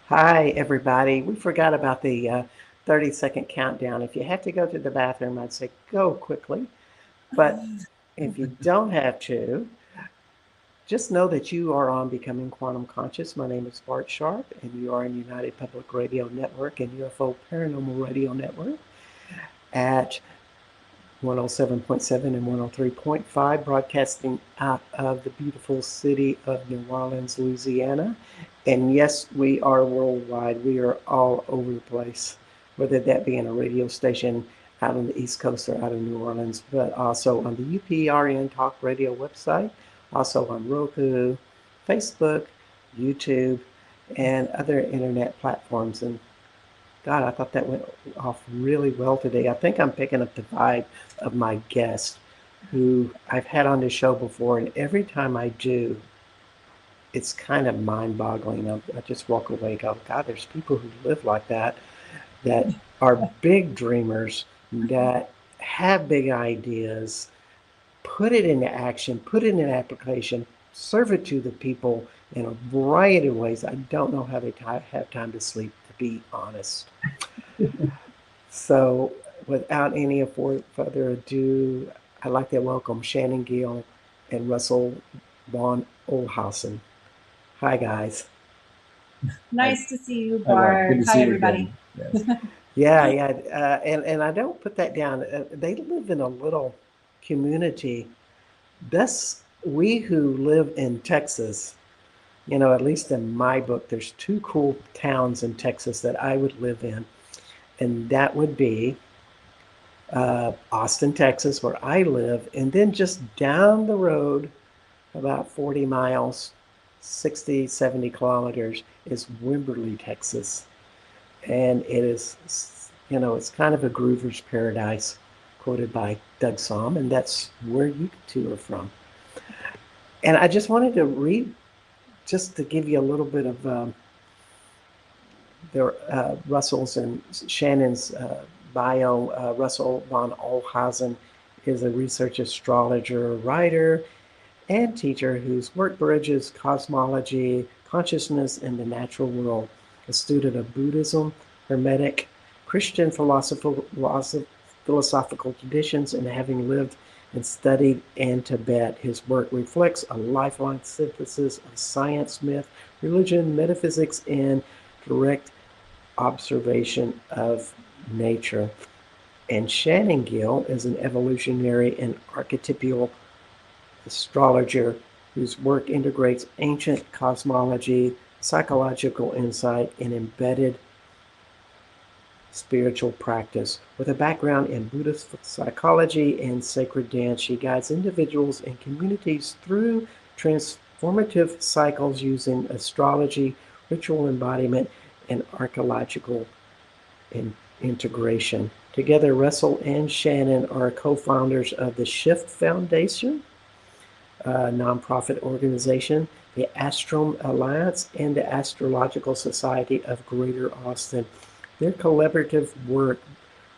Hi, everybody. We forgot about the 30-second countdown. If you have to go to the bathroom, I'd say go quickly. But if you don't have to, just know that you are on Becoming Quantum Conscious. My name is Bart Sharp, and you are in United Public Radio Network and UFO Paranormal Radio Network at 107.7 and 103.5, broadcasting out of the beautiful city of New Orleans, Louisiana. And yes, we are worldwide. We are all over the place, whether that be in a radio station out on the East Coast or out of New Orleans, but also on the UPRN Talk Radio website, also on Roku, Facebook, YouTube, and other internet platforms. And God, I thought that went off really well today. I think I'm picking up the vibe of my guest who I've had on this show before, and every time I do, it's kind of mind-boggling. I just walk away and go, God, there's people who live like that are big dreamers, that have big ideas, put it into action, put it in application, serve it to the people in a variety of ways. I don't know how they have time to sleep, to be honest. So, without any further ado, I'd like to welcome Shannon, Gill, and Russel von Ohlhausen. Hi, guys. Nice to see you, Hi, Bart. Good Bart. to Hi, see you everybody. again. Yes. Yeah. And I don't put that down. They live in a little community. Thus, we who live in Texas, at least in my book, there's two cool towns in Texas that I would live in. And that would be Austin, Texas, where I live. And then just down the road, about 40 miles, 60, 70 kilometers, is Wimberley, Texas. And it is, it's kind of a groover's paradise, quoted by Doug Somm, and that's where you two are from. And I just wanted to read, just to give you a little bit of Russel's and Shannon's bio. Russel von Ohlhausen is a research astrologer, writer, and teacher whose work bridges cosmology, consciousness, and the natural world. A student of Buddhism, Hermetic, Christian philosophical traditions, and having lived and studied in Tibet, his work reflects a lifelong synthesis of science, myth, religion, metaphysics, and direct observation of nature. And Shannon Gill is an evolutionary and archetypal astrologer whose work integrates ancient cosmology, psychological insight, and embedded spiritual practice. With a background in Buddhist psychology and sacred dance, she guides individuals and communities through transformative cycles using astrology, ritual embodiment, and archaeological integration. Together, Russel and Shannon are co-founders of the Shift Foundation, a nonprofit organization, the Astrom Alliance, and the Astrological Society of Greater Austin. Their collaborative work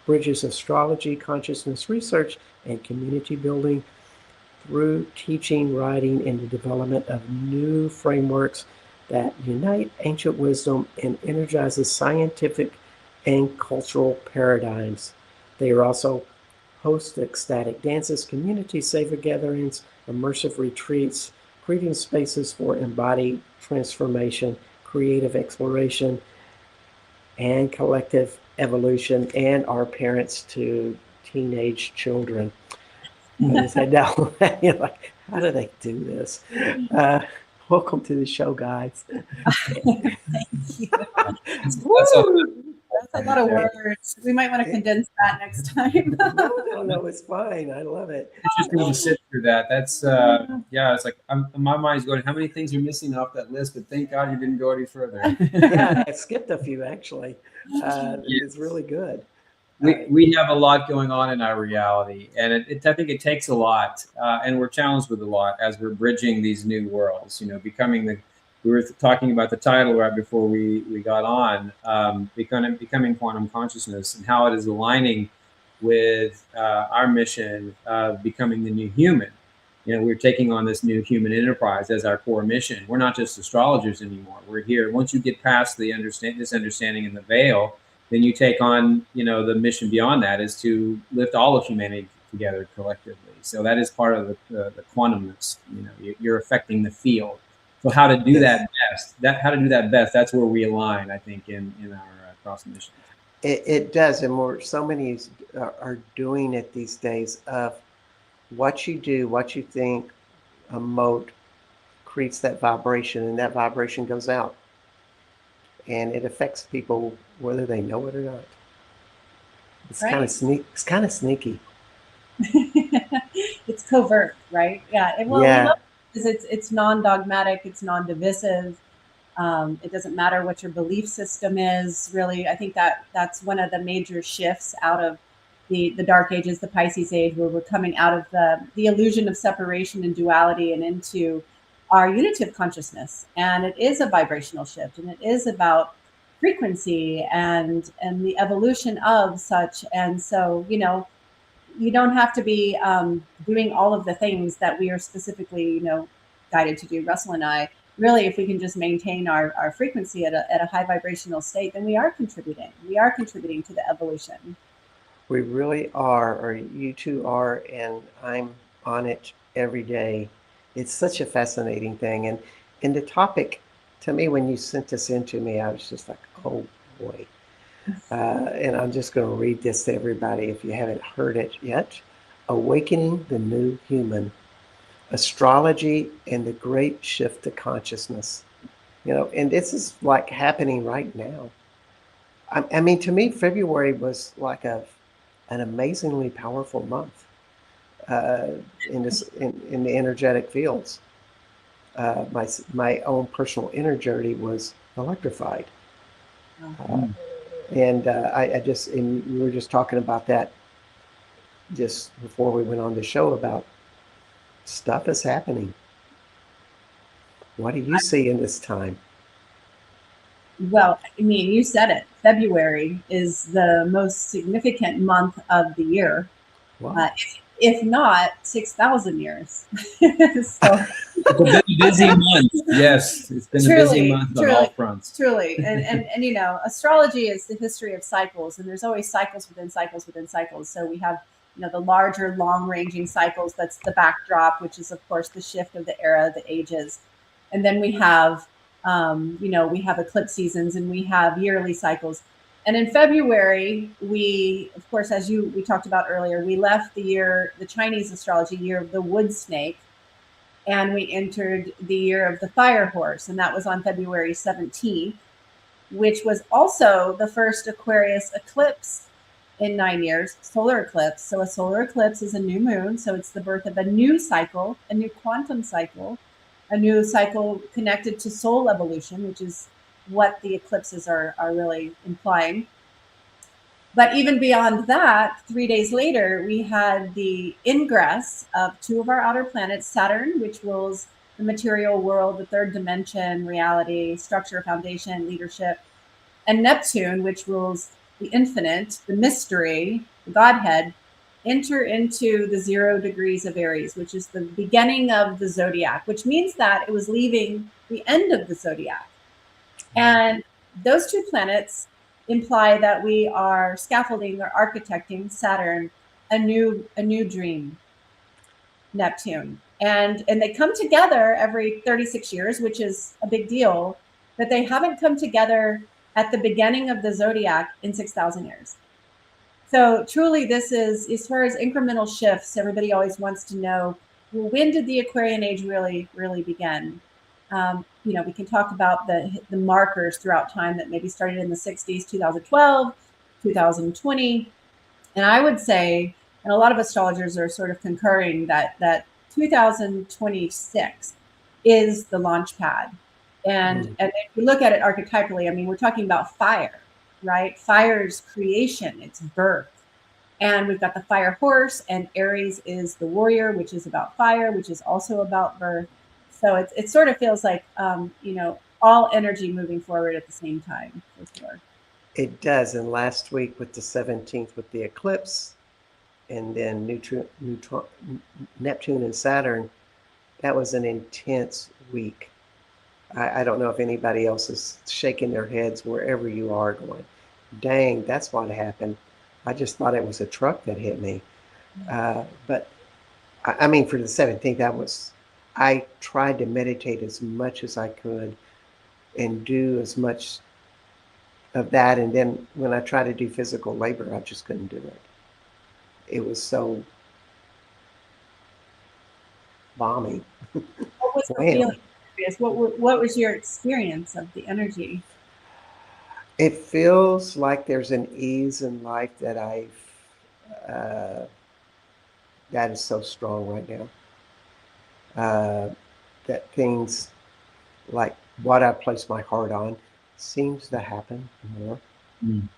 bridges astrology, consciousness research, and community building through teaching, writing, and the development of new frameworks that unite ancient wisdom and energizes scientific and cultural paradigms. They are also host ecstatic dances, community saver gatherings, immersive retreats, creating spaces for embodied transformation, creative exploration, and collective evolution, and are parents to teenage children. I said, no, you're like, how do they do this? Welcome to the show, guys. Thank you. That's a lot of words. We might want to condense that next time. No, it's fine. I love it. It's just going to sit through that. That's, it's like, my mind's going, how many things are missing off that list? But thank God you didn't go any further. Yeah, I skipped a few, actually. It's really good. We have a lot going on in our reality, and I think it takes a lot, and we're challenged with a lot as we're bridging these new worlds, we were talking about the title right before we got on, becoming quantum consciousness, and how it is aligning with our mission of becoming the new human. we're taking on this new human enterprise as our core mission. We're not just astrologers anymore. We're here. Once you get past this understanding in the veil, then you take on, the mission beyond that is to lift all of humanity together collectively. So that is part of the quantumness. You're affecting the field. So how to do that best? How to do that best? That's where we align, I think, in our cross mission. It does, and so many are doing it these days. Of what you do, what you think, emote, creates that vibration, and that vibration goes out, and it affects people whether they know it or not. It's Right. It's kind of sneaky. It's covert, right? Yeah. And well, we love it because it's non-dogmatic, it's non-divisive. It doesn't matter what your belief system is, really. I think that's one of the major shifts out of the Dark Ages, the Pisces Age, where we're coming out of the illusion of separation and duality and into our unitive consciousness. And it is a vibrational shift, and it is about frequency and the evolution of such. And so, you don't have to be doing all of the things that we are specifically, guided to do, Russel and I. Really, if we can just maintain our frequency at a high vibrational state, then we are contributing. We are contributing to the evolution. We really are, or you two are, and I'm on it every day. It's such a fascinating thing. And the topic, to me, when you sent this in to me, I was just like, oh boy. And I'm just going to read this to everybody if you haven't heard it yet. Awakening the New Human, Astrology and the Great Shift to Consciousness. And this is like happening right now. I mean, to me, February was like an amazingly powerful month in the energetic fields. My own personal inner journey was electrified. And we were just talking about that just before we went on the show about stuff is happening. What do you see in this time? Well, I mean, you said it. February is the most significant month of the year. Wow. If not 6,000 years. So it's been a busy month. Yes, it's been a busy month on all fronts. Truly, and astrology is the history of cycles, and there's always cycles within cycles within cycles. So we have the larger, long-ranging cycles. That's the backdrop, which is of course the shift of the era, the ages, and then we have we have eclipse seasons and we have yearly cycles. And in February, we, of course, as we talked about earlier, we left the Chinese astrology year of the wood snake, and we entered the year of the fire horse. And that was on February 17th, which was also the first Aquarius eclipse in 9 years, solar eclipse. So a solar eclipse is a new moon. So it's the birth of a new cycle, a new quantum cycle, a new cycle connected to soul evolution, which is what the eclipses are really implying. But even beyond that, 3 days later, we had the ingress of two of our outer planets, Saturn, which rules the material world, the third dimension, reality, structure, foundation, leadership, and Neptune, which rules the infinite, the mystery, the Godhead, enter into the 0 degrees of Aries, which is the beginning of the zodiac, which means that it was leaving the end of the zodiac. And those two planets imply that we are scaffolding or architecting Saturn a new dream, Neptune. And they come together every 36 years, which is a big deal, but they haven't come together at the beginning of the zodiac in 6,000 years. So truly, this is, as far as incremental shifts, everybody always wants to know, well, when did the Aquarian age really begin? We can talk about the markers throughout time that maybe started in the 60s, 2012, 2020. And I would say, and a lot of astrologers are sort of concurring that 2026 is the launch pad. And if you look at it archetypally, I mean, we're talking about fire, right? Fire's creation, it's birth. And we've got the fire horse, and Aries is the warrior, which is about fire, which is also about birth. So it sort of feels like, all energy moving forward at the same time, for sure. It does. And last week with the 17th with the eclipse, and then Neptune and Saturn that was an intense week. I don't know if anybody else is shaking their heads wherever you are going, dang, that's what happened. I just thought it was a truck that hit me. But I mean, for the 17th, I tried to meditate as much as I could and do as much of that. And then when I tried to do physical labor, I just couldn't do it. It was so balmy. What was the Wham. feeling? What was your experience of the energy? It feels like there's an ease in life uh, that is so strong right now. That things like what I place my heart on seems to happen more. Mm.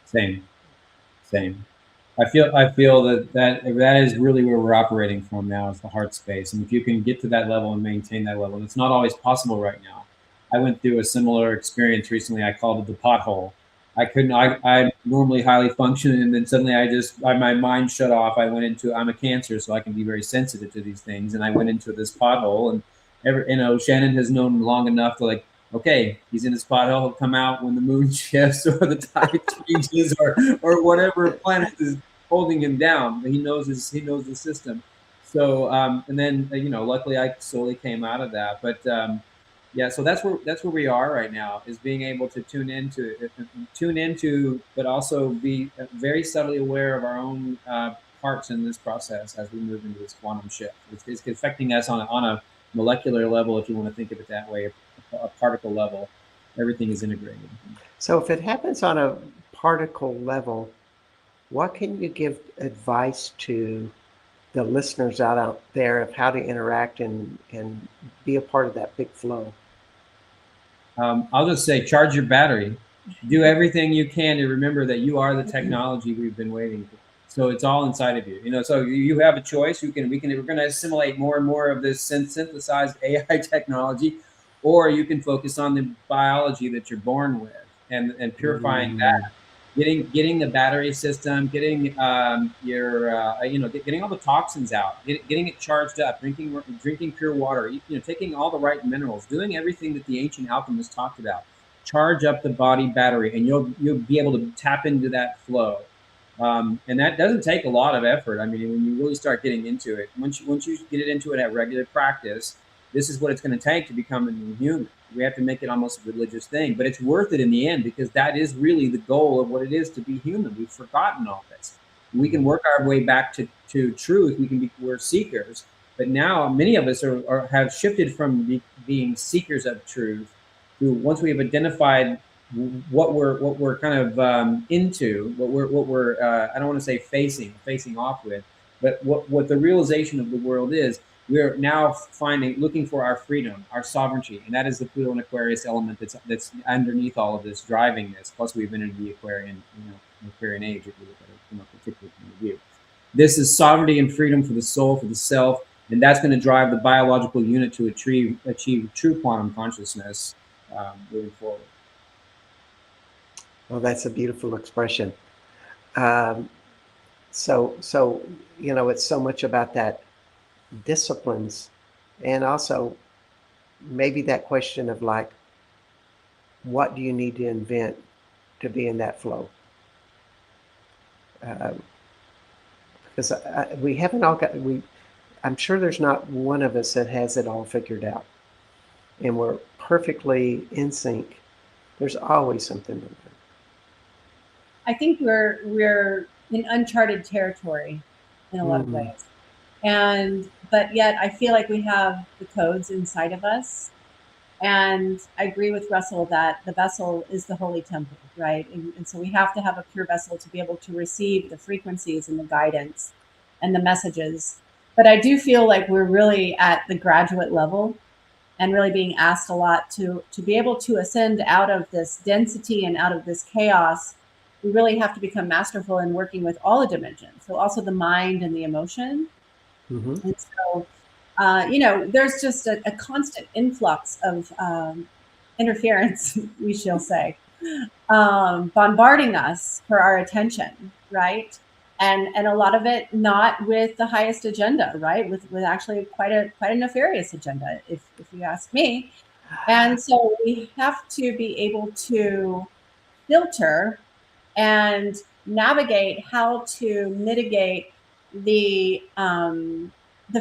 Same, same. I feel that is really where we're operating from now, is the heart space. And if you can get to that level and maintain that level, and it's not always possible right now. I went through a similar experience recently. I called it the pothole. I couldn't. I'm normally highly functioning, and then suddenly my mind shut off. I went into. I'm a Cancer, so I can be very sensitive to these things, and I went into this pothole. And Shannon has known long enough to, like, okay, he's in his pothole. He'll come out when the moon shifts or the tide changes or whatever planet is holding him down. He knows the system. So and then luckily I slowly came out of that. But yeah, so that's where we are right now, is being able to tune into, but also be very subtly aware of our own parts in this process as we move into this quantum shift. It's affecting us on a molecular level, if you want to think of it that way, a particle level. Everything is integrated. So if it happens on a particle level, what can you give advice to the listeners out there of how to interact and be a part of that big flow? I'll just say, charge your battery. Do everything you can to remember that you are the technology we've been waiting for. So it's all inside of you. So you have a choice. We're going to assimilate more and more of this synthesized AI technology, or you can focus on the biology that you're born with, and purifying Mm. that, getting the battery system, getting getting all the toxins out, getting it charged up, drinking pure water, taking all the right minerals, doing everything that the ancient alchemists talked about. Charge up the body battery, and you'll be able to tap into that flow. And that doesn't take a lot of effort. I mean, when you really start getting into it, once you get it into it at regular practice, this is what it's going to take to become a new human. We have to make it almost a religious thing, but it's worth it in the end, because that is really the goal of what it is to be human. We've forgotten all this. We can work our way back to truth. We're seekers, but now many of us have shifted from being seekers of truth to, once we have identified what we're kind of into, what we're I don't want to say facing off with, but what the realization of the world is. We're now looking for our freedom, our sovereignty, and that is the Pluto and Aquarius element that's underneath all of this, driving this. Plus, we've entered the Aquarian age, if you look at it from a particular point of view. This is sovereignty and freedom for the soul, for the self, and that's going to drive the biological unit to achieve true quantum consciousness moving forward. Well, that's a beautiful expression. Um, so it's so much about that disciplines, and also maybe that question of, like, what do you need to invent to be in that flow? Because we haven't all got I'm sure there's not one of us that has it all figured out, and we're perfectly in sync. There's always something to learn. I think we're in uncharted territory in a lot of ways, but yet I feel like we have the codes inside of us. And I agree with Russell that the vessel is the holy temple, right? And so we have to have a pure vessel to be able to receive the frequencies and the guidance and the messages. But I do feel like we're really at the graduate level and really being asked a lot to be able to ascend out of this density and out of this chaos. We really have to become masterful in working with all the dimensions. So also the mind and the emotion. Mm-hmm. And so there's just a constant influx of interference, we shall say, bombarding us for our attention, right? and a lot of it not with the highest agenda, right? With actually quite a nefarious agenda, if you ask me. And so we have to be able to filter and navigate how to mitigate the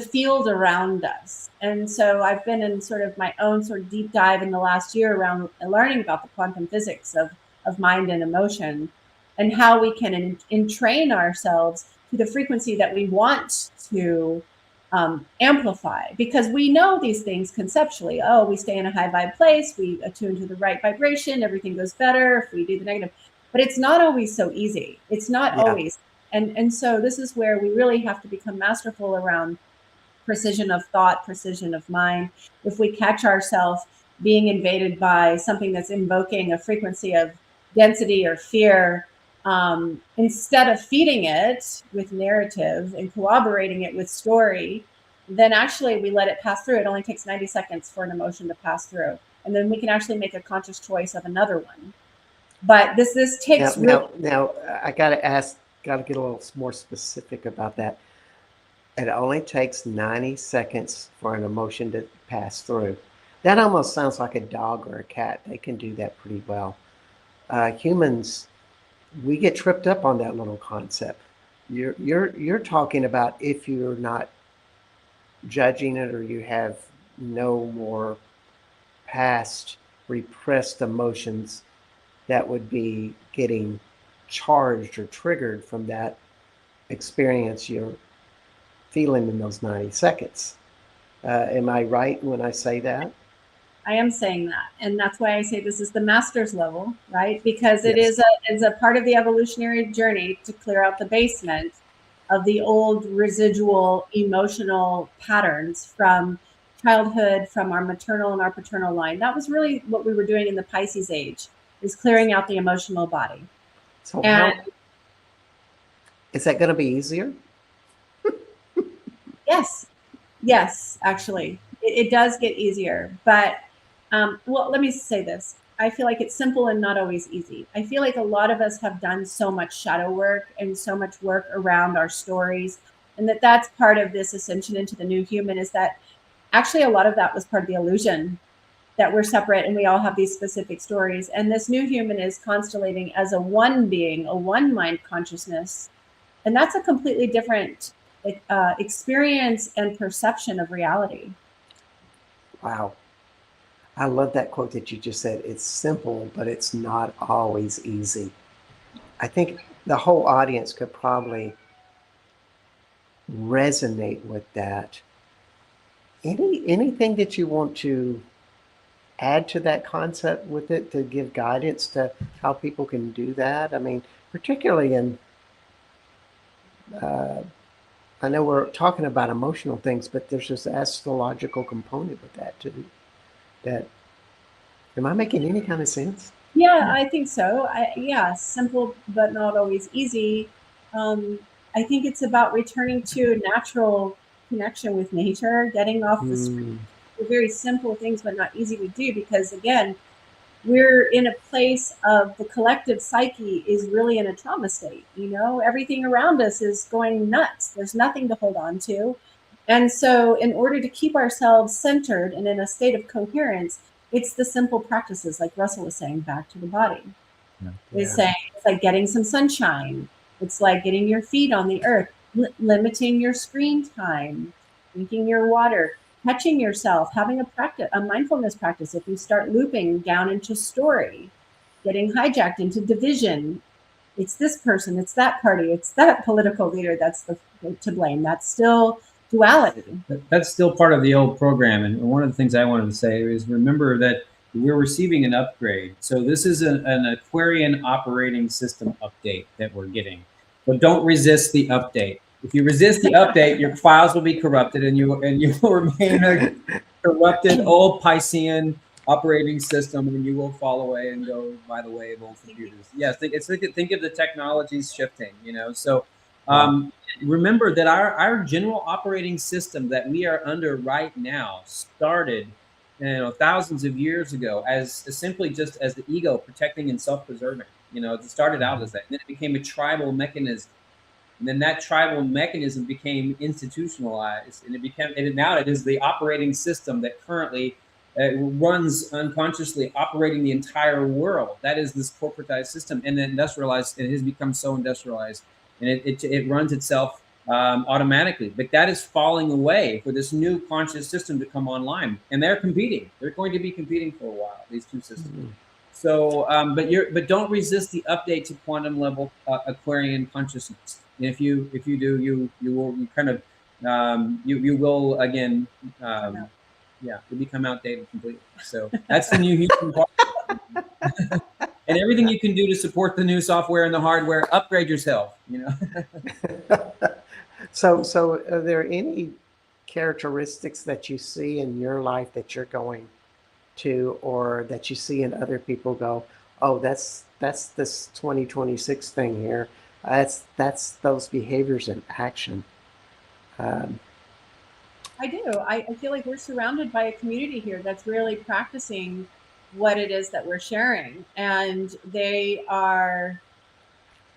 field around us. And so I've been in sort of my own sort of deep dive in the last year around learning about the quantum physics of mind and emotion, and how we can entrain ourselves to the frequency that we want to amplify, because we know these things conceptually. Oh, we stay in a high vibe place, we attune to the right vibration, everything goes better. If we do the negative, but it's not always so easy. It's not always. And so this is where we really have to become masterful around precision of thought, precision of mind. If we catch ourselves being invaded by something that's invoking a frequency of density or fear, instead of feeding it with narrative and corroborating it with story, then actually we let it pass through. It only takes 90 seconds for an emotion to pass through. And then we can actually make a conscious choice of another one. But this takes now I got to get a little more specific about that. It only takes 90 seconds for an emotion to pass through. That almost sounds like a dog or a cat. They can do that pretty well. Humans, we get tripped up on that little concept. You're talking about if you're not judging it, or you have no more past repressed emotions that would be getting charged or triggered from that experience you're feeling in those 90 seconds. Am I right when I say that? I am saying that. And that's why I say this is the master's level, right? Because it is a part of the evolutionary journey to clear out the basement of the old residual emotional patterns from childhood, from our maternal and our paternal line. That was really what we were doing in the Pisces age, is clearing out the emotional body. So how is that going to be easier? Yes, actually, it does get easier. But well, let me say this. I feel like it's simple and not always easy. I feel like a lot of us have done so much shadow work and so much work around our stories, and that's part of this ascension into the new human, is that actually a lot of that was part of the illusion, that we're separate and we all have these specific stories. And this new human is constellating as a one being, a one mind consciousness. And that's a completely different experience and perception of reality. Wow. I love that quote that you just said. It's simple, but it's not always easy. I think the whole audience could probably resonate with that. Anything that you want to add to that concept with it, to give guidance to how people can do that? I mean, particularly in, I know we're talking about emotional things, but there's this astrological component with that too. That, am I making any kind of sense? Yeah, I think so. Yeah, simple but not always easy. I think it's about returning to a natural connection with nature, getting off the screen. Very simple things, but not easy to do, because again, we're in a place of the collective psyche is really in a trauma state. You know, everything around us is going nuts. There's nothing to hold on to. And so in order to keep ourselves centered and in a state of coherence, it's the simple practices, like Russel was saying, back to the body. Is saying it's like getting some sunshine. It's like getting your feet on the earth, limiting your screen time, drinking your water, catching yourself, having a mindfulness practice. If you start looping down into story, getting hijacked into division, it's this person, it's that party, it's that political leader that's to blame. That's still duality. That's still part of the old program. And one of the things I wanted to say is, remember that we're receiving an upgrade. So this is an Aquarian operating system update that we're getting. But don't resist the update. If you resist the update, your files will be corrupted, and you will remain a corrupted old Piscean operating system, and you will fall away and go by the way of old computers. Yes, think of the technologies shifting. You know, so remember that our general operating system that we are under right now started, thousands of years ago as simply just as the ego protecting and self-preserving. You know, it started out as that, and then it became a tribal mechanism. And then that tribal mechanism became institutionalized, and now it is the operating system that currently runs unconsciously, operating the entire world. That is this corporatized system, and then industrialized. It has become so industrialized, and it runs itself automatically. But that is falling away for this new conscious system to come online, and they're competing. They're going to be competing for a while. These two systems. Mm-hmm. So, but don't resist the update to quantum level Aquarian consciousness. And if you do, you will you will again you become outdated completely. So that's the new human part. And everything you can do to support the new software and the hardware, upgrade yourself. So are there any characteristics that you see in your life that you're going to, or that you see in other people, go, oh, that's this 2026 thing here. That's those behaviors in action. I do. I feel like we're surrounded by a community here that's really practicing what it is that we're sharing, and they are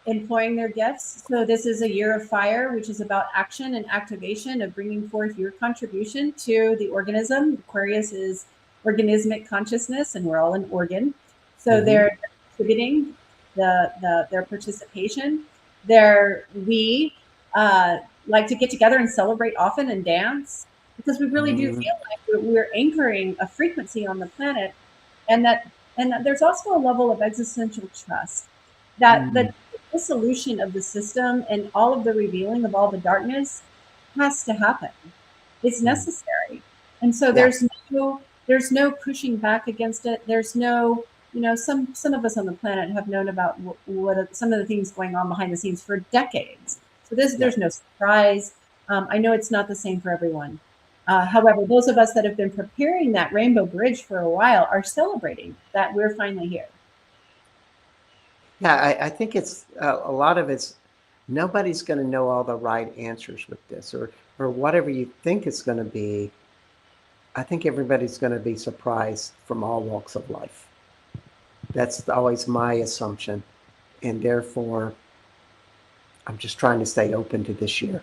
employing their gifts. So this is a year of fire, which is about action and activation of bringing forth your contribution to the organism. Aquarius is organismic consciousness, and we're all an organ. So they're contributing their participation. We like to get together and celebrate often and dance, because we really do feel like we're anchoring a frequency on the planet, and that there's also a level of existential trust that the dissolution of the system and all of the revealing of all the darkness has to happen. It's necessary. And so there's no pushing back against it. There's no, some of us on the planet have known about what some of the things going on behind the scenes for decades. So there's no surprise. I know it's not the same for everyone. However, those of us that have been preparing that rainbow bridge for a while are celebrating that we're finally here. Yeah, I think it's a lot of it's, nobody's going to know all the right answers with this, or whatever you think it's going to be. I think everybody's going to be surprised from all walks of life. That's always my assumption, and therefore I'm just trying to stay open to this year.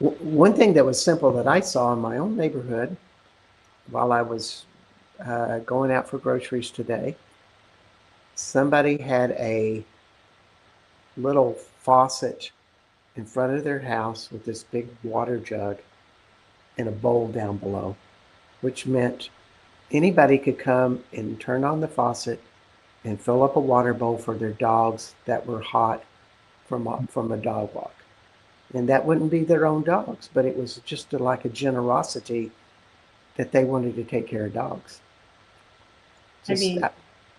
One thing that was simple that I saw in my own neighborhood while I was going out for groceries today, somebody had a little faucet in front of their house with this big water jug and a bowl down below, which meant anybody could come and turn on the faucet and fill up a water bowl for their dogs that were hot from a dog walk. And that wouldn't be their own dogs, but it was just like a generosity that they wanted to take care of dogs.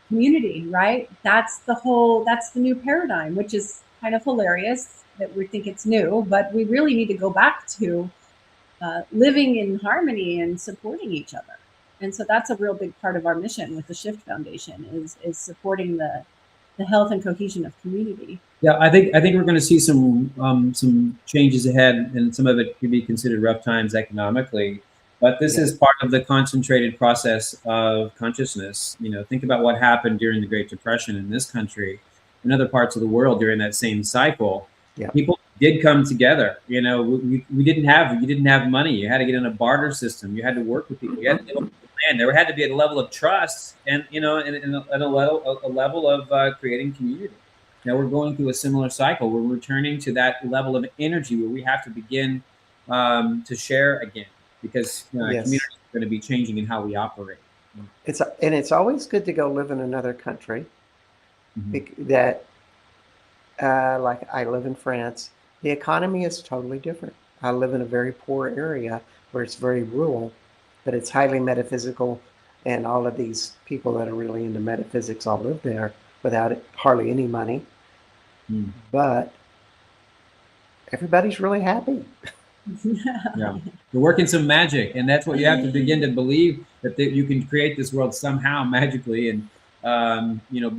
Community, right? That's the new paradigm, which is kind of hilarious that we think it's new, but we really need to go back to living in harmony and supporting each other. And so that's a real big part of our mission with the Shift Foundation is supporting the health and cohesion of community. Yeah, I think we're going to see some changes ahead, and some of it could be considered rough times economically. But this is part of the concentrated process of consciousness. Think about what happened during the Great Depression in this country, in other parts of the world during that same cycle. Yeah. People did come together. You didn't have money. You had to get in a barter system. You had to work with people. You had to deal with the land. There had to be a level of trust, and and a level of creating community. Now we're going through a similar cycle. We're returning to that level of energy where we have to begin to share again. Because community is going to be changing in how we operate. It's always good to go live in another country. That like I live in France. The economy is totally different. I live in a very poor area where it's very rural, but it's highly metaphysical, and all of these people that are really into metaphysics all live there without hardly any money. But everybody's really happy. Yeah, you're working some magic, and that's what you have to begin to believe, that you can create this world somehow magically, and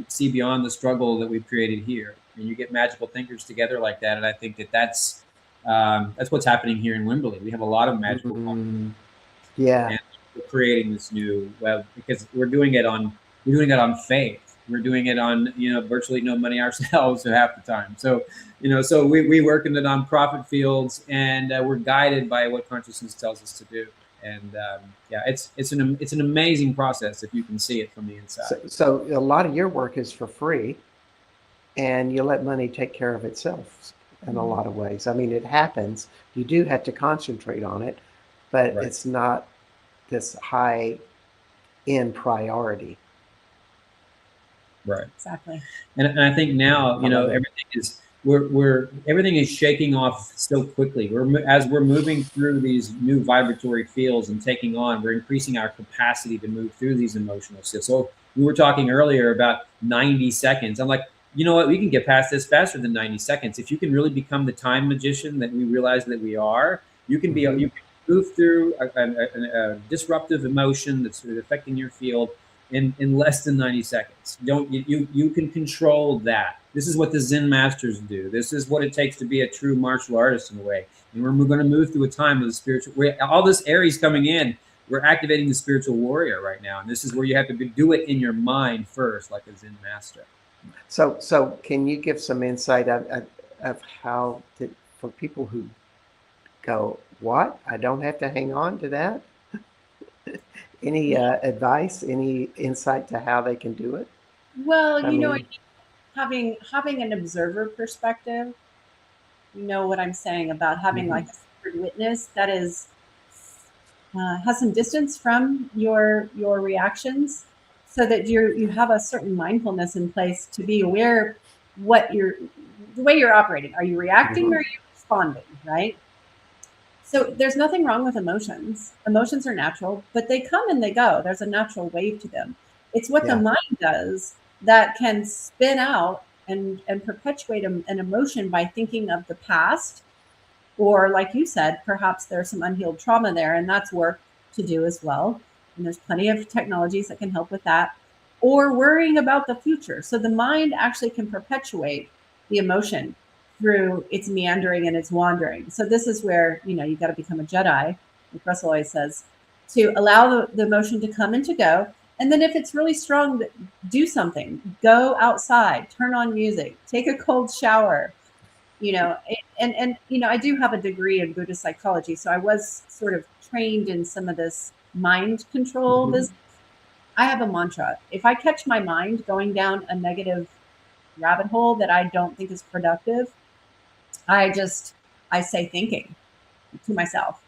see beyond the struggle that we've created here. And you get magical thinkers together like that, and I think that's what's happening here in Wimberley. We have a lot of magical and we're creating this new web because we're doing it on faith. We're doing it on, virtually no money ourselves half the time. So, so we work in the nonprofit fields, and we're guided by what consciousness tells us to do. And yeah, it's an amazing process if you can see it from the inside. So a lot of your work is for free, and you let money take care of itself in a lot of ways. I mean, it happens. You do have to concentrate on it, but Right. it's not this high end priority. Right. Exactly. And I think now, I love it. everything is everything is shaking off so quickly. As we're moving through these new vibratory fields and taking on, we're increasing our capacity to move through these emotional shifts. So we were talking earlier about 90 seconds. I'm like, you know what? We can get past this faster than 90 seconds. If you can really become the time magician that we realize that we are, you can be, you can move through a disruptive emotion that's affecting your field in less than 90 seconds. You can control that. This is what the Zen masters do. This is what it takes to be a true martial artist in a way. And we're going to move through a time of the spiritual, all this Aries coming in, we're activating the spiritual warrior right now. And this is where you have to do it in your mind first, like a Zen master. So can you give some insight of how for people who go, what? I don't have to hang on to that? Any advice, any insight to how they can do it? Well, I think having an observer perspective, what I'm saying about having like a sacred witness that is has some distance from your reactions, so that you have a certain mindfulness in place to be aware the way you're operating. Are you reacting or are you responding, right? So there's nothing wrong with emotions. Emotions are natural, but they come and they go. There's a natural wave to them. It's what the mind does that can spin out and perpetuate an emotion by thinking of the past, or like you said, perhaps there's some unhealed trauma there, and that's work to do as well. And there's plenty of technologies that can help with that, or worrying about the future. So the mind actually can perpetuate the emotion through its meandering and its wandering. So this is where, you've got to become a Jedi, like Russell always says, to allow the emotion to come and to go. And then if it's really strong, do something. Go outside, turn on music, take a cold shower, and I do have a degree in Buddhist psychology. So I was sort of trained in some of this mind control business. I have a mantra. If I catch my mind going down a negative rabbit hole that I don't think is productive, I say thinking to myself.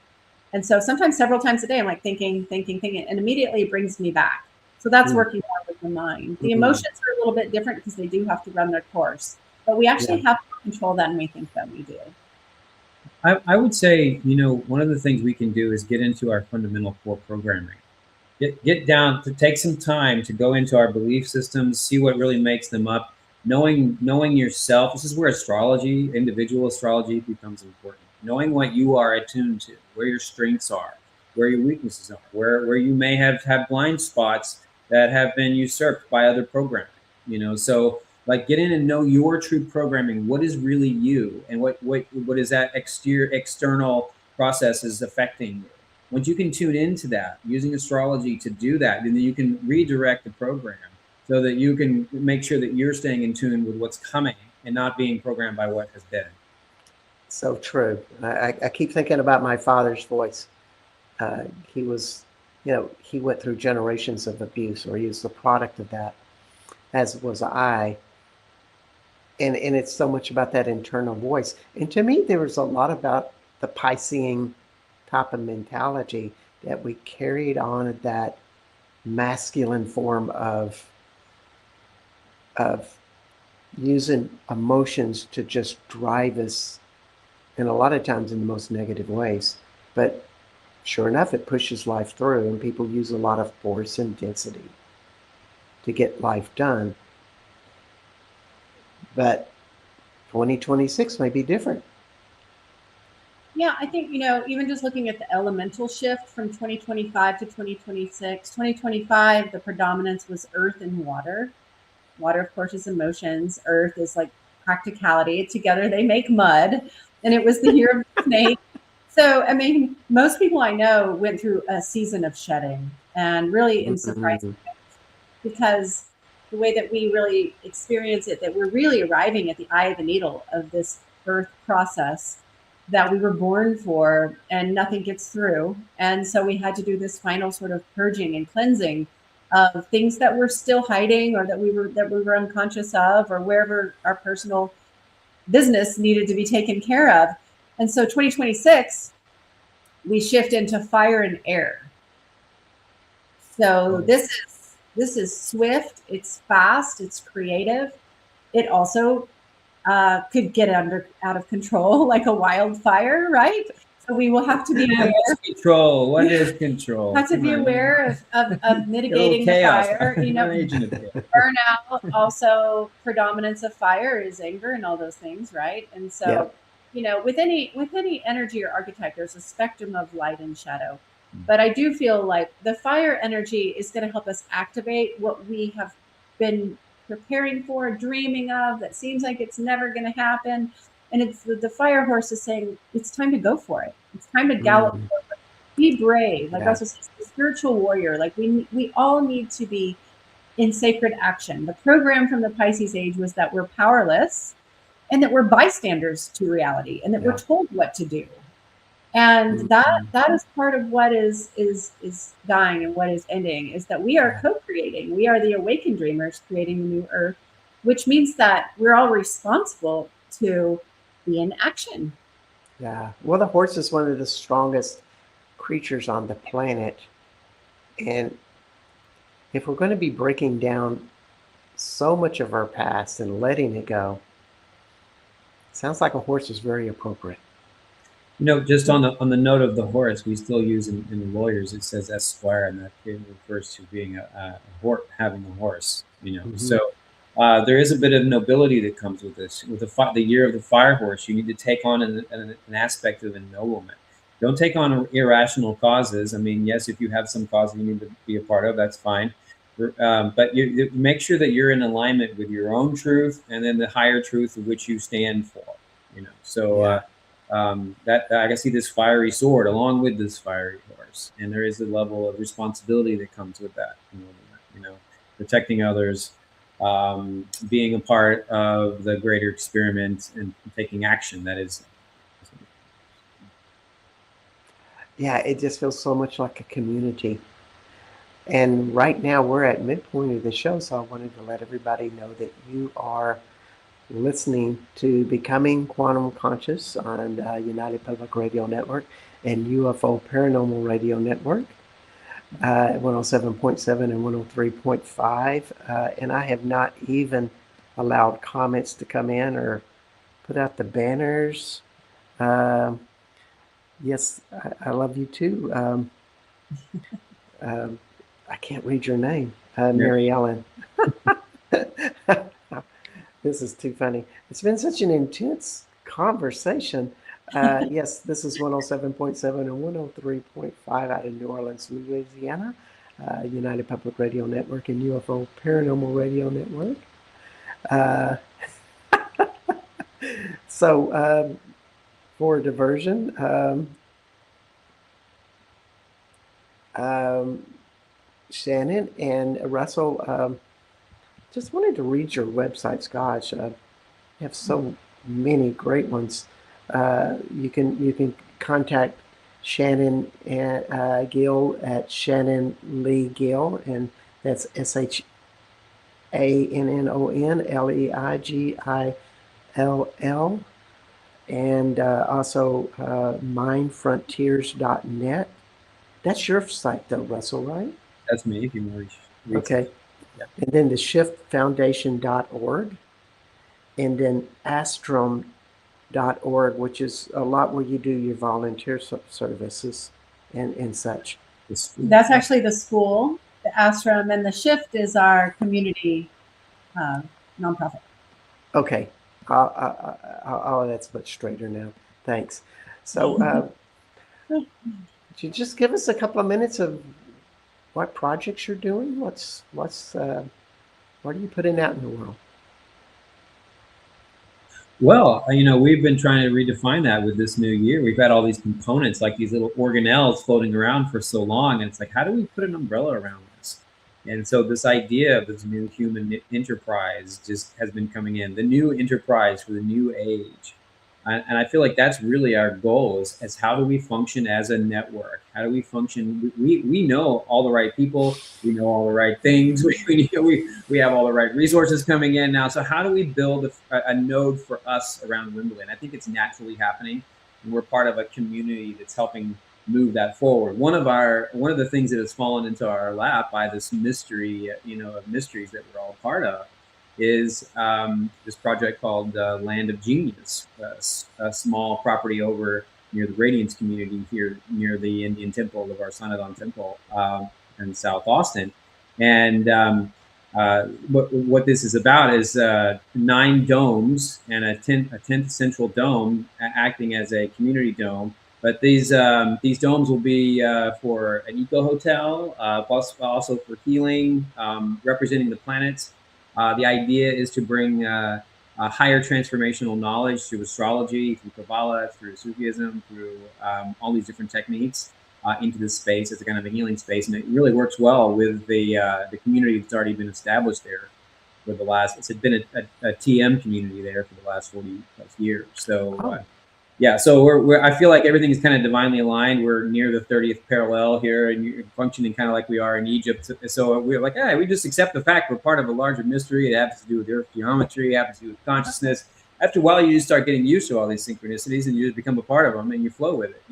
And so sometimes several times a day, I'm like thinking, and immediately it brings me back. So that's working more with the mind. The emotions are a little bit different because they do have to run their course, but we actually have to control that, and we think that we do. I would say, one of the things we can do is get into our fundamental core programming. Get down to take some time to go into our belief systems, see what really makes them up. Knowing yourself. This is where astrology, individual astrology, becomes important. Knowing what you are attuned to, where your strengths are, where your weaknesses are, where you may have blind spots that have been usurped by other programming. So like get in and know your true programming. What is really you, and what is that external processes affecting you? Once you can tune into that using astrology to do that, and then you can redirect the program so that you can make sure that you're staying in tune with what's coming and not being programmed by what has been. So true. I keep thinking about my father's voice. He was, he went through generations of abuse, or he was the product of that, as was I. And it's so much about that internal voice. And to me, there was a lot about the Piscean type of mentality that we carried on, that masculine form of using emotions to just drive us, and a lot of times in the most negative ways. But sure enough, it pushes life through, and people use a lot of force and density to get life done. But 2026 may be different. Yeah, I think, even just looking at the elemental shift from 2025 to 2026, 2025, the predominance was earth and water. Water, of course, is emotions. Earth is like practicality. Together they make mud. And it was the year of the snake. So, I mean, most people I know went through a season of shedding, and really in surprising ways, because the way that we really experience it, that we're really arriving at the eye of the needle of this birth process that we were born for, and nothing gets through. And so we had to do this final sort of purging and cleansing of things that we're still hiding, or that we were unconscious of, or wherever our personal business needed to be taken care of. And so 2026, we shift into fire and air. So this is swift, it's fast, it's creative. It also could get out of control like a wildfire, right? So we will have to be aware. Control. What is control? Have to be aware of mitigating the fire. You know, burnout, also predominance of fire is anger and all those things, right? And so, Yep. you know, with any energy or archetype, there's a spectrum of light and shadow. But I do feel like the fire energy is going to help us activate what we have been preparing for, dreaming of, that seems like it's never going to happen. And it's the fire horse is saying, it's time to go for it. It's time to gallop forward. Be brave. Like Russel says, the spiritual warrior. Like we all need to be in sacred action. The program from the Pisces age was that we're powerless and that we're bystanders to reality, and that we're told what to do. And that is part of what is dying and what is ending, is that we are co-creating. We are the awakened dreamers creating the new earth, which means that we're all responsible to be in action. Yeah. Well, the horse is one of the strongest creatures on the planet. And if we're going to be breaking down so much of our past and letting it go, sounds like a horse is very appropriate. You know, just on the note of the horse, we still use in the lawyers, it says esquire, and that it refers to being a horse, having a horse. You know, so there is a bit of nobility that comes with this. With the year of the fire horse, you need to take on an aspect of ennoblement. Don't take on irrational causes. I mean, yes, if you have some cause you need to be a part of, that's fine. But you make sure that you're in alignment with your own truth, and then the higher truth of which you stand for. You know, so that I can see this fiery sword along with this fiery horse, and there is a level of responsibility that comes with that. You know, protecting others, being a part of the greater experiment, and taking action. That is. Yeah, it just feels so much like a community. And right now we're at midpoint of the show, so I wanted to let everybody know that you are listening to Becoming Quantum Conscious on United Public Radio Network and UFO Paranormal Radio Network, 107.7 and 103.5. And I have not even allowed comments to come in or put out the banners. Yes, I love you too. I can't read your name, Mary Ellen. This is too funny. It's been such an intense conversation. Yes, this is 107.7 and 103.5 out of New Orleans, Louisiana, United Public Radio Network and UFO Paranormal Radio Network. So, for diversion, Shannon and Russel, just wanted to read your websites. Gosh, you have so many great ones. You can contact Shannon and Gill at Shannon Lee Gill, and that's SHANNONLEIGILL, and also mindfrontiers.net. That's your site, though, Russel, right? That's me. If you want to read. Okay. Yeah. And then the shiftfoundation.org, and then astrom.org, which is a lot where you do your volunteer services and such. That's actually the school, the Astrom, and the Shift is our community nonprofit. Okay. Oh, that's much straighter now. Thanks. So could you just give us a couple of minutes of what projects you're doing? What are you putting out in the world? Well, you know, we've been trying to redefine that with this new year. We've had all these components, like these little organelles floating around for so long, and it's like, how do we put an umbrella around this? And so this idea of this new human enterprise just has been coming in, the new enterprise for the new age. And I feel like that's really our goal is how do we function as a network? How do we function? We know all the right people. We know all the right things. We have all the right resources coming in now. So how do we build a node for us around Wimbledon? I think it's naturally happening. And we're part of a community that's helping move that forward. One of the things that has fallen into our lap by this mystery, of mysteries that we're all part of, is this project called Land of Genius, a small property over near the Radiance community here near the Indian temple of our Sanadon temple in South Austin. And what this is about is 9 domes and a 10th central dome acting as a community dome. But these domes will be for an eco hotel, plus also for healing, representing the planets. The idea is to bring a higher transformational knowledge through astrology, through Kabbalah, through Sufism, through all these different techniques into this space as a kind of a healing space, and it really works well with the community that's already been established there for the last. It's been a TM community there for the last 40 plus years. So. Yeah, so I feel like everything is kind of divinely aligned. We're near the 30th parallel here, and you're functioning kind of like we are in Egypt. So we're like, hey, we just accept the fact we're part of a larger mystery. It has to do with Earth geometry, it has to do with consciousness. After a while, you just start getting used to all these synchronicities, and you just become a part of them, and you flow with it.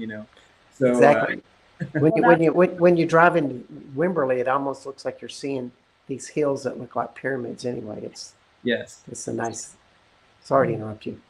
So exactly. When you drive into Wimberley, it almost looks like you're seeing these hills that look like pyramids. Anyway, it's a nice. Sorry to interrupt you.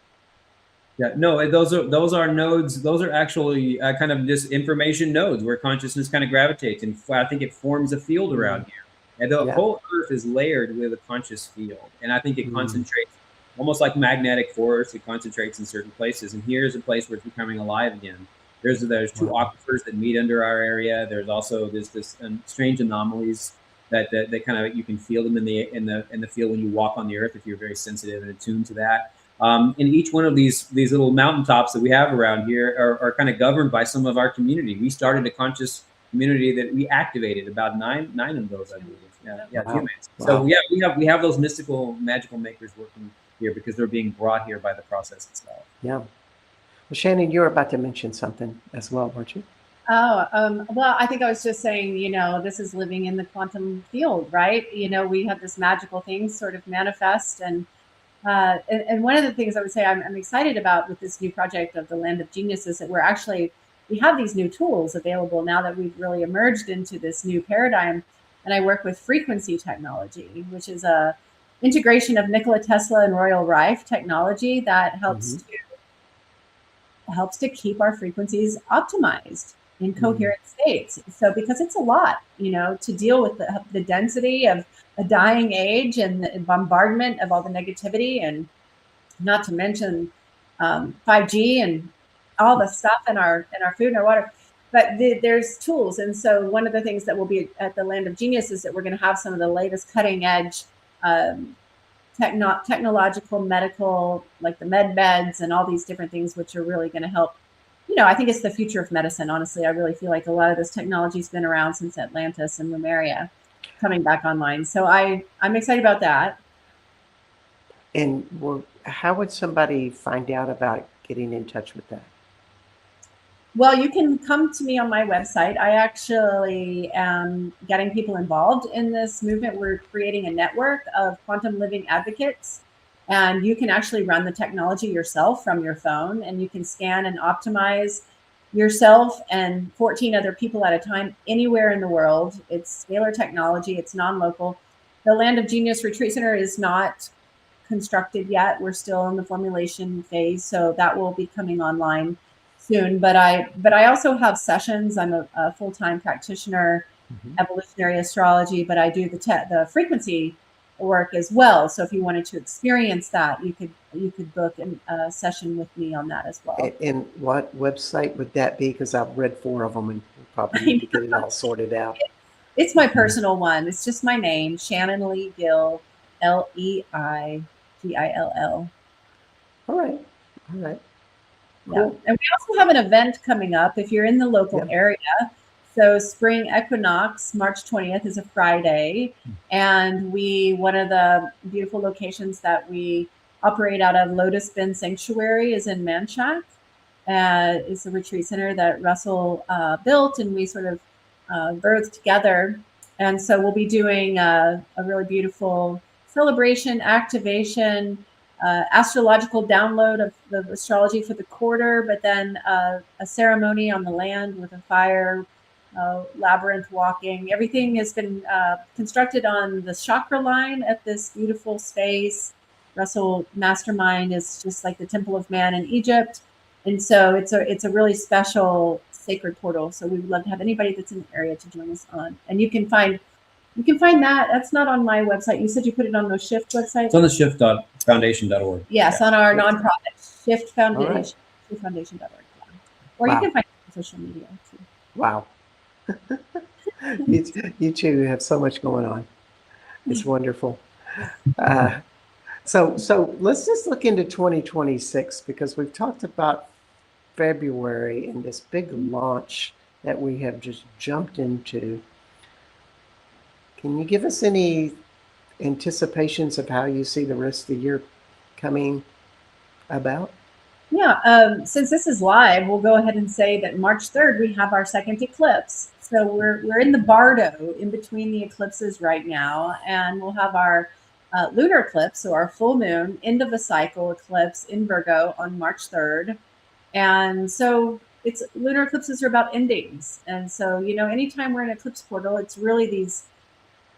Yeah, no, those are nodes. Those are actually kind of just information nodes where consciousness kind of gravitates, and I think it forms a field around here. And the whole Earth is layered with a conscious field, and I think it concentrates, almost like magnetic force. It concentrates in certain places, and here's a place where it's becoming alive again. There's 2 aquifers that meet under our area. There's also this strange anomalies that kind of you can feel them in the field when you walk on the Earth if you're very sensitive and attuned to that. And each one of these little mountaintops that we have around here are kind of governed by some of our community. We started a conscious community that we activated about nine of those, I believe. Wow. So we have those mystical, magical makers working here because they're being brought here by the process itself. Yeah. Well, Shannon, you were about to mention something as well, weren't you? Oh, well, I think I was just saying, this is living in the quantum field, right? We have this magical thing sort of manifest, and one of the things I would say I'm excited about with this new project of the Land of Genius is that we have these new tools available now that we've really emerged into this new paradigm. And I work with frequency technology, which is a integration of Nikola Tesla and Royal Rife technology that helps to keep our frequencies optimized in coherent states. So because it's a lot, to deal with the density of a dying age and the bombardment of all the negativity, and not to mention 5G and all the stuff in our food and our water. But there's tools. And so one of the things that will be at the Land of Genius is that we're going to have some of the latest cutting edge technological, medical, like the med beds and all these different things, which are really going to help. I think it's the future of medicine. Honestly, I really feel like a lot of this technology has been around since Atlantis and Lemuria coming back online. So I'm excited about that. And how would somebody find out about getting in touch with that? Well, you can come to me on my website. I actually am getting people involved in this movement. We're creating a network of quantum living advocates, and you can actually run the technology yourself from your phone, and you can scan and optimize yourself and 14 other people at a time anywhere in the world. It's scalar technology. It's non-local. The Land of Genius Retreat Center is not constructed yet. We're still in the formulation phase, so that will be coming online soon. But I also have sessions. I'm a full-time practitioner, evolutionary astrology, but I do the frequency work as well. So if you wanted to experience that, you could book a session with me on that as well. And what website would that be? Because I've read 4 of them and probably need to get it all sorted out. It's my personal one. It's just my name, Shannon Lee Gill, LEIGILL. All right. Cool. Yeah. And we also have an event coming up. If you're in the local area, So spring equinox, March 20th, is a Friday. And one of the beautiful locations that we operate out of, Lotus Bend Sanctuary, is in Manchac. It's a retreat center that Russel built, and we sort of birthed together. And so we'll be doing a really beautiful celebration, activation, astrological download of the astrology for the quarter, but then a ceremony on the land with a fire, labyrinth walking. Everything has been constructed on the chakra line at this beautiful space. Russell Mastermind is just like the Temple of Man in Egypt. And so it's a really special sacred portal. So we would love to have anybody that's in the area to join us on. And you can find that. That's not on my website. You said you put it on the Shift website? It's on the shift.foundation.org. Yes, yeah. On our nonprofit, Shift Foundation, right. shiftfoundation.org. Or wow. You can find it on social media too. Wow. you two have so much going on. It's wonderful. So let's just look into 2026, because we've talked about February and this big launch that we have just jumped into. Can you give us any anticipations of how you see the rest of the year coming about? Yeah, since this is live, we'll go ahead and say that March 3rd, we have our second eclipse. So we're in the bardo, in between the eclipses right now, and we'll have our lunar eclipse, so our full moon, end of a cycle eclipse in Virgo on March 3rd. And so lunar eclipses are about endings. And so, anytime we're in eclipse portal, it's really these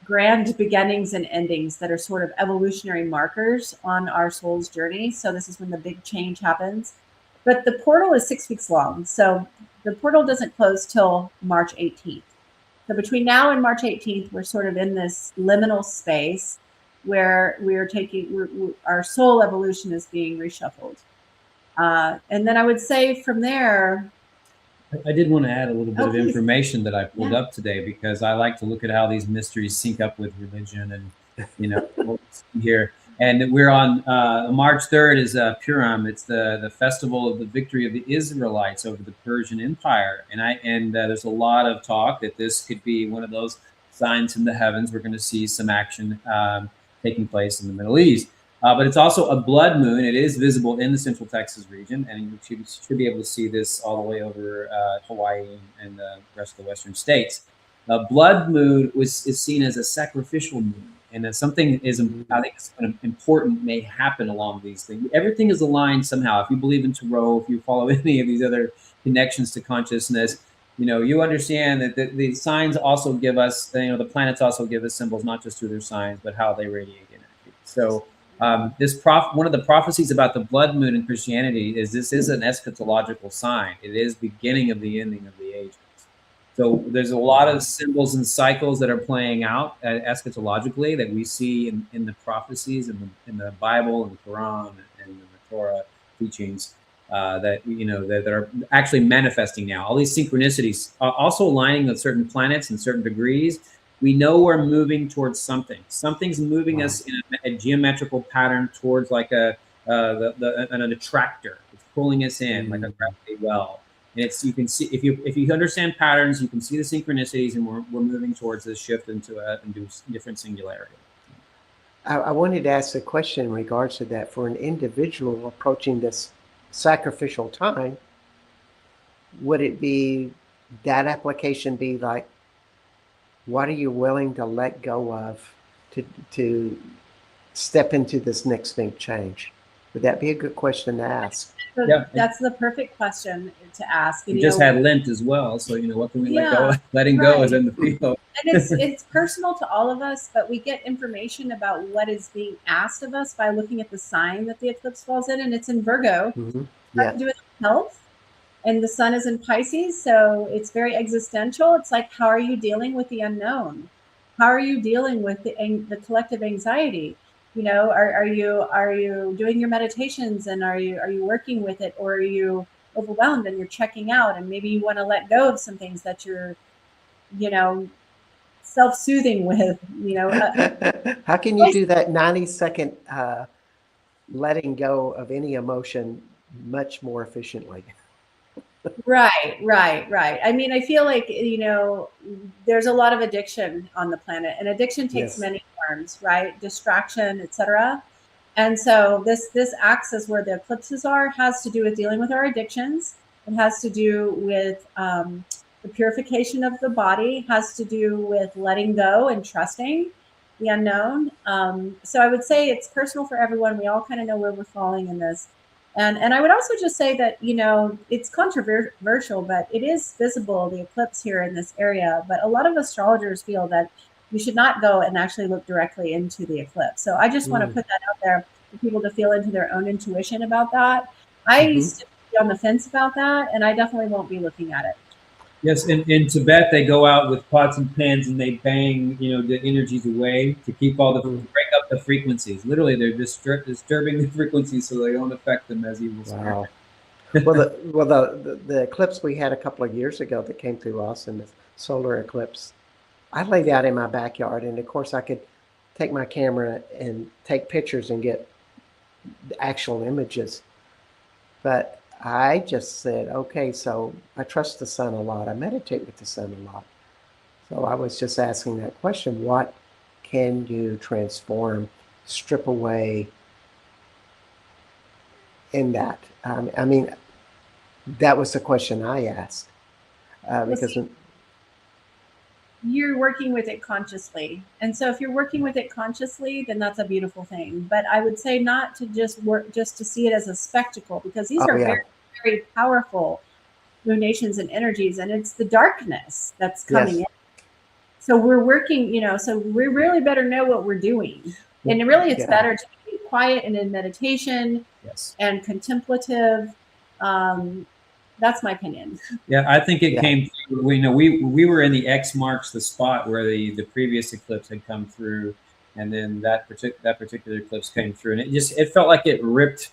grand beginnings and endings that are sort of evolutionary markers on our soul's journey. So this is when the big change happens. But the portal is 6 weeks long. So the portal doesn't close till March 18th. So between now and March 18th, we're sort of in this liminal space where our soul evolution is being reshuffled. And then I would say from there, I did want to add a little bit of information that I pulled up today, because I like to look at how these mysteries sync up with religion and, what we see here. And we're on March 3rd is Purim. It's the festival of the victory of the Israelites over the Persian Empire. And there's a lot of talk that this could be one of those signs in the heavens. We're going to see some action taking place in the Middle East. But it's also a blood moon. It is visible in the Central Texas region, and you should be able to see this all the way over Hawaii and the rest of the western states. Blood moon is seen as a sacrificial moon, and that something is, I think, important may happen along these things. Everything is aligned somehow. If you believe in tarot, if you follow any of these other connections to consciousness, you understand that the signs also give us, the planets also give us symbols, not just through their signs, but how they radiate energy. So one of the prophecies about the blood moon in Christianity is this is an eschatological sign. It is beginning of the ending of the ages. So there's a lot of symbols and cycles that are playing out eschatologically that we see in the prophecies in the Bible and the Quran and the Torah teachings that are actually manifesting now. All these synchronicities also aligning with certain planets and certain degrees. We know we're moving towards something. Something's moving us in a geometrical pattern towards like an attractor. It's pulling us in like a gravity well. And you can see if you understand patterns, you can see the synchronicities, and we're moving towards this shift into a different singularity. I wanted to ask a question in regards to that. For an individual approaching this sacrificial time, would it be that application be like, what are you willing to let go of to step into this next big change? Would that be a good question to ask? So yeah, that's the perfect question to ask. We just had Lent as well, so what can we let go of? Letting go is in the field. And it's personal to all of us, but we get information about what is being asked of us by looking at the sign that the eclipse falls in, and it's in Virgo. Mm-hmm. Yeah. To do with health. And the sun is in Pisces, so it's very existential. It's like, how are you dealing with the unknown? How are you dealing with the collective anxiety? Are you doing your meditations, and are you working with it, or are you overwhelmed and you're checking out, and maybe you want to let go of some things that you're, self-soothing with. How can you do that 90-second letting go of any emotion much more efficiently? Right. I mean, I feel like, there's a lot of addiction on the planet, and addiction takes Yes. many forms, right? Distraction, etc. And so this axis where the eclipses are has to do with dealing with our addictions. It has to do with the purification of the body, has to do with letting go and trusting the unknown. So I would say it's personal for everyone. We all kind of know where we're falling in this. And I would also just say that, it's controversial, but it is visible, the eclipse here in this area. But a lot of astrologers feel that you should not go and actually look directly into the eclipse. So I just want to Mm. put that out there for people to feel into their own intuition about that. I Hmm. used to be on the fence about that, and I definitely won't be looking at it. Yes, in Tibet they go out with pots and pans and they bang, the energies away to keep all the Hmm. break up the frequencies. Literally, they're disturbing the frequencies so they don't affect them as evil spirits. Wow. Well, the eclipse we had a couple of years ago that came through Austin, the solar eclipse, I laid out in my backyard, and of course I could take my camera and take pictures and get actual images. But I just said, okay, so I trust the sun a lot. I meditate with the sun a lot. So I was just asking that question, what can you transform, strip away in that? I mean, that was the question I asked. Well, Because, see, you're working with it consciously. And so if you're working with it consciously, then that's a beautiful thing. But I would say not to just work, just to see it as a spectacle, because these oh are yeah, very powerful lunations and energies, and it's the darkness that's coming yes, in. So we're working, so we really better know what we're doing. And really, it's yeah, better to be quiet and in meditation Yes. and contemplative. Um, that's my opinion. Yeah, I think it yeah. came through. We were in the X marks the spot where the previous eclipse had come through, and then that particular eclipse came through, and it felt like it ripped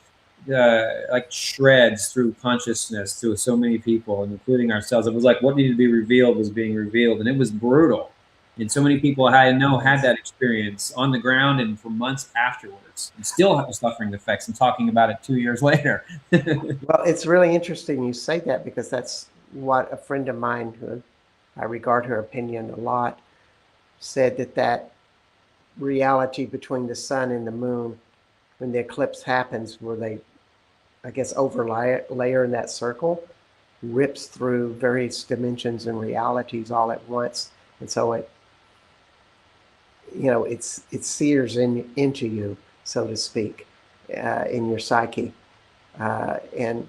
like shreds through consciousness through so many people, including ourselves. It was like what needed to be revealed was being revealed, and it was brutal. And so many people I know had Yes. that experience on the ground and for months afterwards, and still suffering the effects and talking about it 2 years later. Well, it's really interesting you say that because that's what a friend of mine who I regard her opinion a lot said that reality between the sun and the moon when the eclipse happens where they I guess overlay layer in that circle rips through various dimensions and realities all at once, and so it sears into you, so to speak, in your psyche, and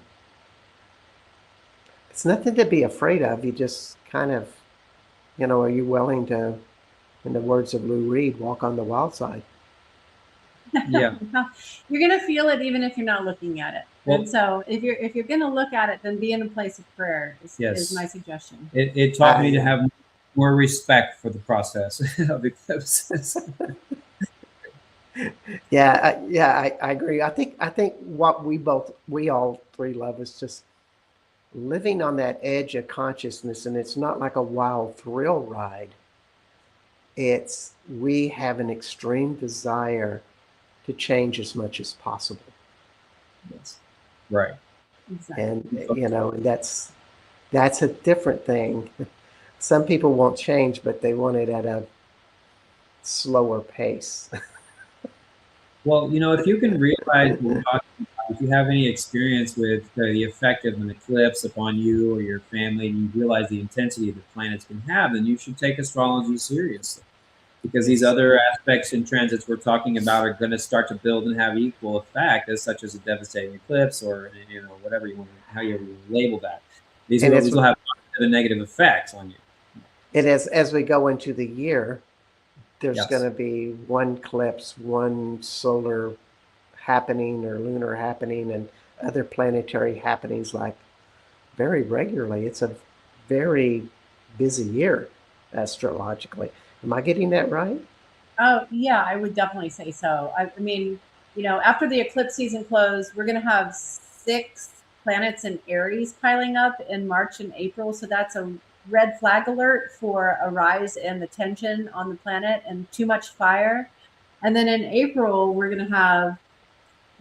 it's nothing to be afraid of. You just kind of, are you willing to, in the words of Lou Reed, walk on the wild side? Yeah. You're going to feel it even if you're not looking at it. And Well, so if you're going to look at it, then be in a place of prayer is my yes. suggestion. It taught me to I have more respect for the process of eclipses. yeah, I agree. I think what we all three love is just living on that edge of consciousness, and it's not like a wild thrill ride. It's we have an extreme desire to change as much as possible, Yes. Right. Exactly. and and that's a different thing. Some people won't change, but they want it at a slower pace. Well, if you can realize what we're talking about, if you have any experience with the effect of an eclipse upon you or your family, and you realize the intensity the planets can have, then you should take astrology seriously. Because these Yes. other aspects and transits we're talking about are going to start to build and have equal effect, as such as a devastating eclipse or whatever you want, how you label that. These And will as these will have positive and negative effects on you. and as we go into the year, there's going Yes. to be one eclipse, one solar happening or lunar happening, and other planetary happenings like very regularly. It's a very busy year astrologically. Am I getting that right? Oh, yeah, I would definitely say so. I mean, after the eclipse season closed, we're going to have 6 planets in Aries piling up in March and April. So that's a red flag alert for a rise in the tension on the planet and too much fire. And then in April, we're going to have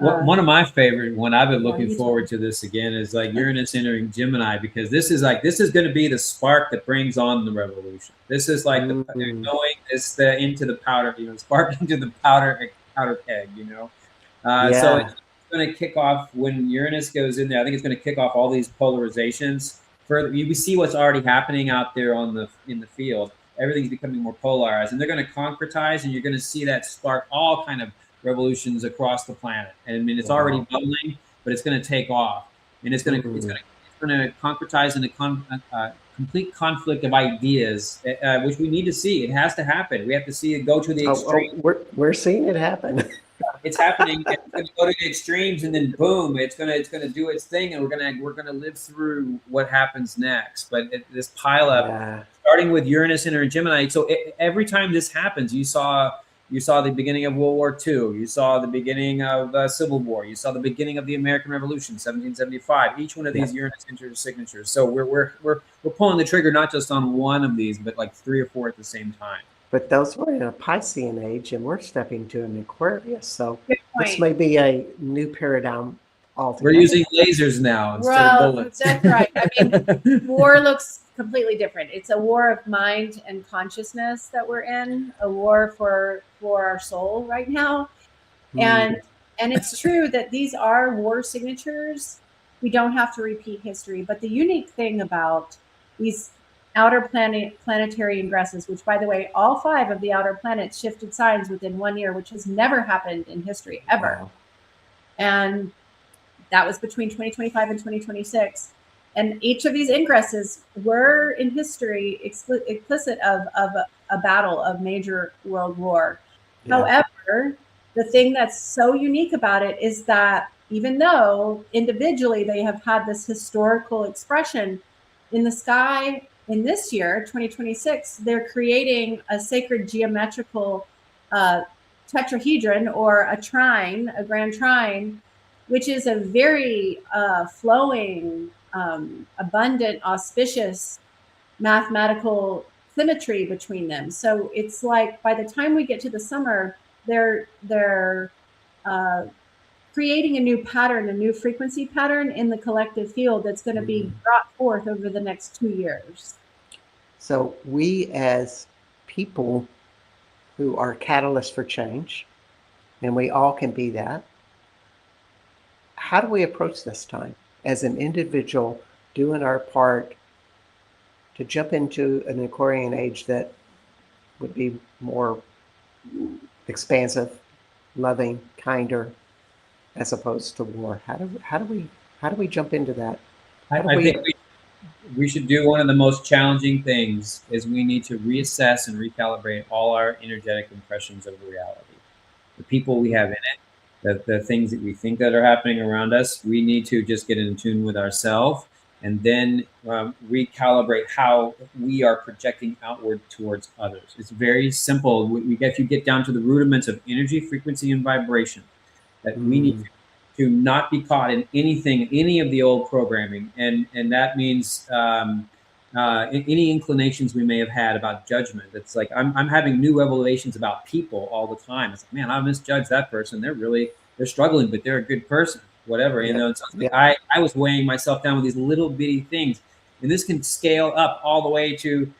One of my favorite one I've been Yeah, looking you forward to this again is like Uranus entering Gemini, because this is going to be the spark that brings on the revolution. This is like the Mm. going this the into the powder, spark into the powder keg, So Yeah. it's going to kick off when Uranus goes in there. I think it's going to kick off all these polarizations. Further, you see what's already happening out there in the field. Everything's becoming more polarized, and they're going to concretize, and you're going to see that spark all kind of revolutions across the planet. And I mean, it's already Wow. bubbling, but it's going to take off, and Mm. it's going to concretize into complete conflict of ideas, which we need to see. It has to happen. We have to see it go to the extreme. We're seeing it happen. It's happening. It's going to go to the extremes, and then boom, it's going to do its thing, and we're going to live through what happens next. But this pileup, Yeah. starting with Uranus entering Gemini. So every time this happens, you saw the beginning of World War II. You saw the beginning of Civil War. You saw the beginning of the American Revolution, 1775. Each one of these Uranus enters signatures. So we're pulling the trigger not just on one of these, but like 3 or 4 at the same time. But those were in a Piscean age, and we're stepping to an Aquarius. So Good this point. may be a new paradigm altogether. We're using lasers now instead of bullets. That's right. I mean, war looks completely different. It's a war of mind and consciousness that we're in, a war for our soul right now. And it's true that these are war signatures. We don't have to repeat history. But the unique thing about these outer planetary ingresses, which, by the way, all 5 of the outer planets shifted signs within 1 year, which has never happened in history ever. Wow. And that was between 2025 and 2026. And each of these ingresses were in history explicit of a battle of major world war. Yeah. However, the thing that's so unique about it is that even though individually they have had this historical expression in the sky in this year, 2026, they're creating a sacred geometrical tetrahedron, or a trine, a grand trine, which is a very flowing, abundant, auspicious mathematical symmetry between them. So it's like by the time we get to the summer, they're creating a new pattern, a new frequency pattern in the collective field that's going to be brought forth over the next 2 years. So we as people who are catalysts for change, and we all can be that, how do we approach this time as an individual doing our part to jump into an Aquarian age that would be more expansive, loving, kinder, as opposed to war? How do we jump into that? I think we should do one of the most challenging things is we need to reassess and recalibrate all our energetic impressions of reality. The people we have in it, the things that we think that are happening around us, we need to just get in tune with ourselves, and then recalibrate how we are projecting outward towards others. It's very simple. If you get down to the rudiments of energy, frequency, and vibration, that we need to not be caught in any of the old programming, and that means any inclinations we may have had about judgment. It's like I'm having new revelations about people all the time. It's like, man, I misjudged that person. They're struggling, but they're a good person. Whatever, So I was weighing myself down with these little bitty things, and this can scale up all the way to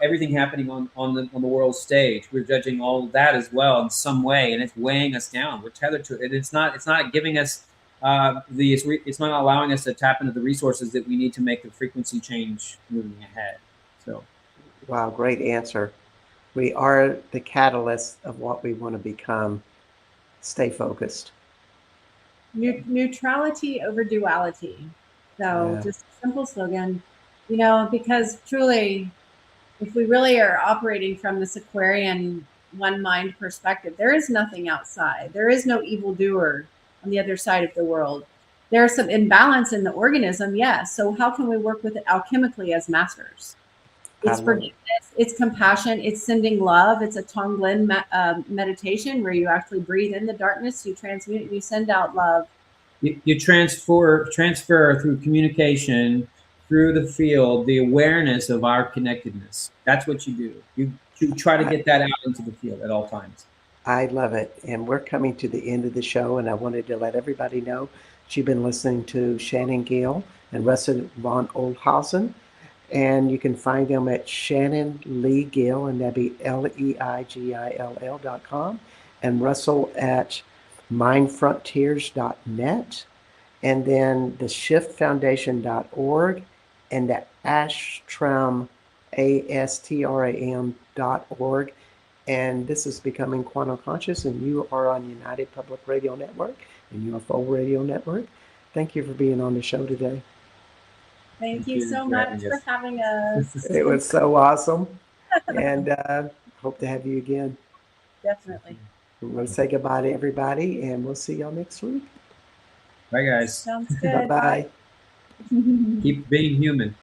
everything happening on the world stage. We're judging all of that as well in some way, and it's weighing us down. We're tethered to it. It's not giving us it's not allowing us to tap into the resources that we need to make the frequency change moving ahead. So, wow, great answer. We are the catalyst of what we want to become. Stay focused. Neutrality over duality. So just a simple slogan, because truly, if we really are operating from this Aquarian one mind perspective, there is nothing outside. There is no evildoer on the other side of the world. There's some imbalance in the organism, yes. So how can we work with it alchemically as masters? It's forgiveness, it's compassion, it's sending love. It's a Tonglen meditation where you actually breathe in the darkness, you transmute it, you send out love. You transfer through communication, through the field, the awareness of our connectedness. That's what you do. You try to get that out into the field at all times. I love it. And we're coming to the end of the show, and I wanted to let everybody know you've been listening to Shannon Gill and Russel von Ohlhausen. And you can find them at Shannon Lee Gill, and that'd be LEIGILL.com, and Russell at mindfrontiers.net, and then the shiftfoundation.org, and the Astram, ASTRAM.org. And this is Becoming Quantum Conscious, and you are on United Public Radio Network and UFO Radio Network. Thank you for being on the show today. Thank you so much for having us. It was so awesome, and hope to have you again. Definitely. We're going to say goodbye to everybody, and we'll see y'all next week. Bye, guys. Sounds good. Bye-bye. Keep being human.